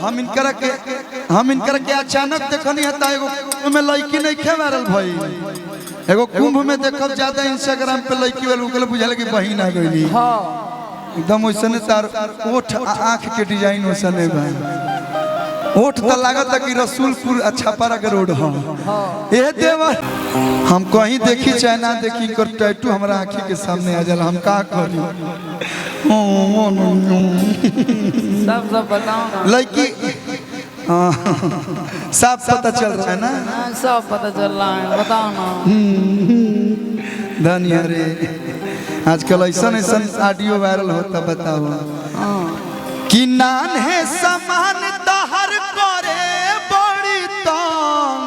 हम इनकर के अचानक देखनी हता एगो में लड़की नहीं खे मारल भाई एगो कुंभ में देखब ज्यादा इंस्टाग्राम पे लड़की वाला उकल बुझाल कि बहिन आ गई। हां एकदम वैसने तार ओठ आंख के डिजाइन वैसने बा ओठ त लागत कि रसूलपुर छापारा के रोड हां ए देवर हम कहीं देखी चाहे ना देखी कर टैटू हमरा आंखी के सामने आ जाला हम का करी सब बताओ लड़की सब पता चल रहा है ना सब पता चल रहा है बताओ ना धनिया रे आजकल ऐसा ऑडियो वायरल होता बताओ कि नान है समान तहर करे बड़ी तंग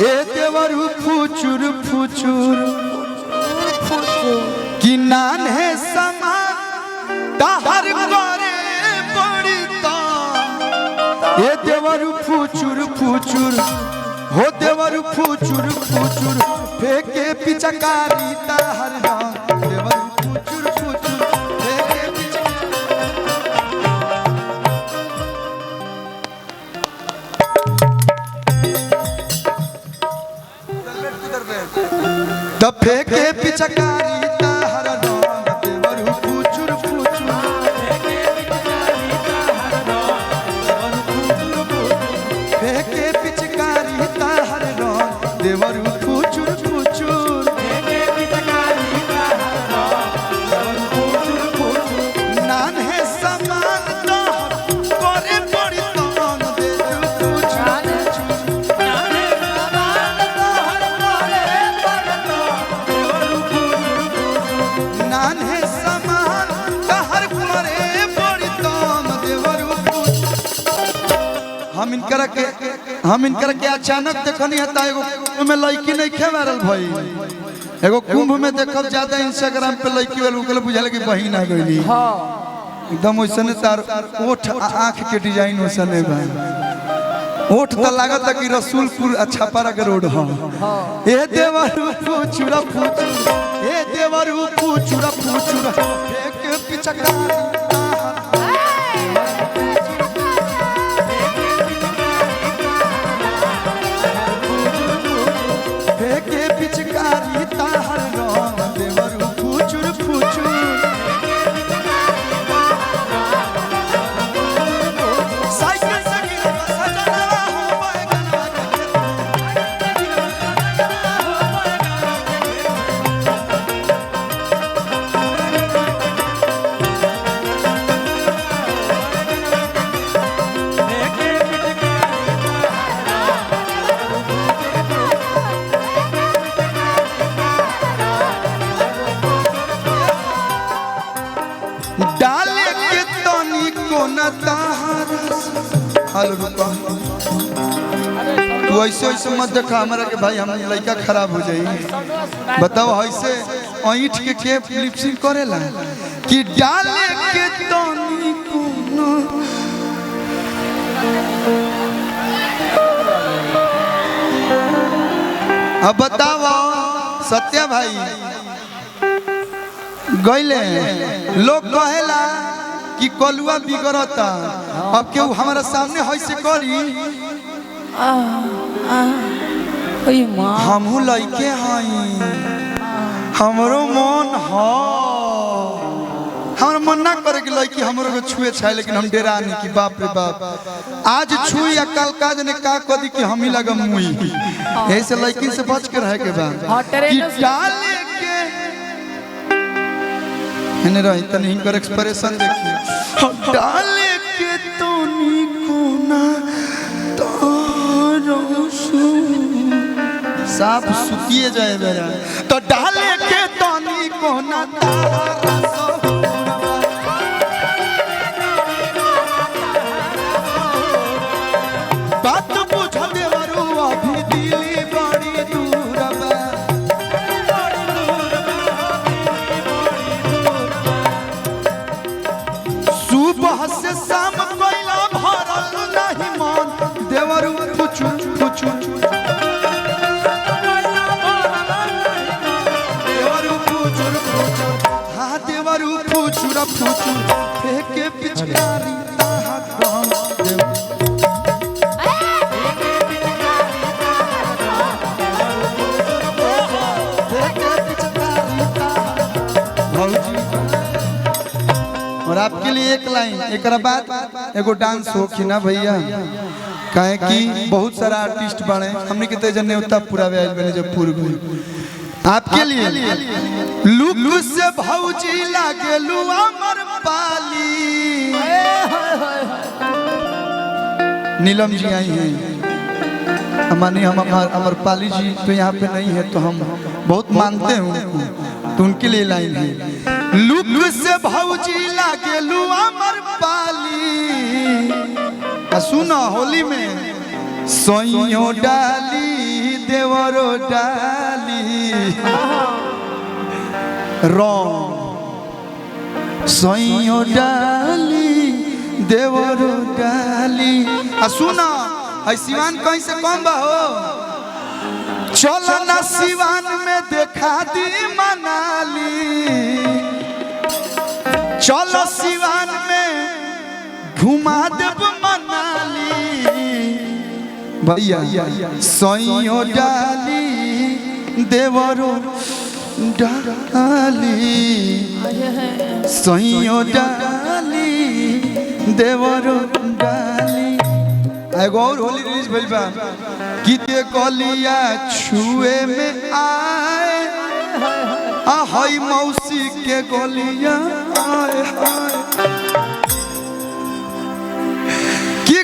ए देवरू फुचुर फुचुर कि नान है समान तहर करे बड़ी तंग ए देवरू फुचुर फुचुर हो देवरू फुचुर फुचुर फेंके पिचकारी तहर रंग देवरू फुचुर फुचुर फेंके तब फेंके पिचकारी तहर रंग देवरू फुचुर फुचुर फेंके पिचकारी तहर रंग देवरू फुचुर फुचुर नान है समान तहर करे बड़ी तंग देवरू फुचुर नान है समान तहर करे बड़ी तंग देवरू हम इनकर के अचानक देखनी हता एगो में लड़की नहीं खे मारल भाई एगो कुंभ में देखब ज्यादा इंस्टाग्राम पे लड़की वाला उकल बुझाल कि बहिन आ गई। हां एकदम वैसने तार ओठ आंख के डिजाइन वैसने बा ओठ त लागत कि रसूलपुर छापारा के रोड हां ए देवरू फुचुरा फुचुर ए देवरू फुचुरा फुचुर एक पिचकारी फेंके पिचकारी तहर रंग देवरू फुचुर फुचुर साइकिल से सजना हो बैगनवा डाले के तनी कोना तहर हाल रुपा तू ऐसे मत देखा हमारा के भाई हम लड़का खराब हो जाई बताओ ऐसे ऐठ के लिपसिंग करेला कि डाले के तनी कोना अब बताओ सत्या भाई गईले लोग कहेला कि कलुआ बिगड़ता अब केहू हमारा सामने ऐसे करी हमहू लइके हई हमरो मन हमारा मन ना करे कि लड़की हमरो को छुए छाए लेकिन हम डेरा नहीं कि बाप रे बाप आज छुई या कल का जने का कदी कि हम ही लगम मुई ऐसे लड़की से बच के रहे के बा कि डाले के हने रही तनी हिंकर एक्सप्रेशन देखिए डाले के तनी कोना तारसु साफ सुतिए जाए बेरा तो डाले के तनी कोना तारसु बात बुझ देवरू अभी दिली बड़ी दूर बा सुबह से शाम कोइला भरल नहीं मन देवरू फुचुर फुचुर देवरू फुचुर फुचुर हाँ देवरू फुचुर फुचुर फेंके पिचकारी आपके लिए एक लाइन एक बाद एगो डांस हो कि ना भैया काहे कि बहुत सारा आर्टिस्ट बने हमने के तेज नेवता पूरा व्याज बने जब पूर गई आपके लिए लुक से भौजी लागेलू अमर पाली नीलम जी आई हैं हमारे हम अमर पाली जी तो यहाँ पे नहीं है तो हम बहुत मानते हैं उनको तो उनके लिए लाइन है लुक से भौजी लागेलू अमर पाली सुना होली में सोइयो डाली देवरो डाली रंग सोइयो डाली देवरो डाली सुना है सिवान कहीं से कम बा हो चलो ना सिवान में देखा दी मनाली चलो सिवान में घुमा देव मनाली भैया सोइयो डाली देवरो डाली सोइयो डाली देवरो डाली एगो और होली रिलीज भइल बा गीते कलिया छुए में आए हाय मौसी के गलिया आए हाय की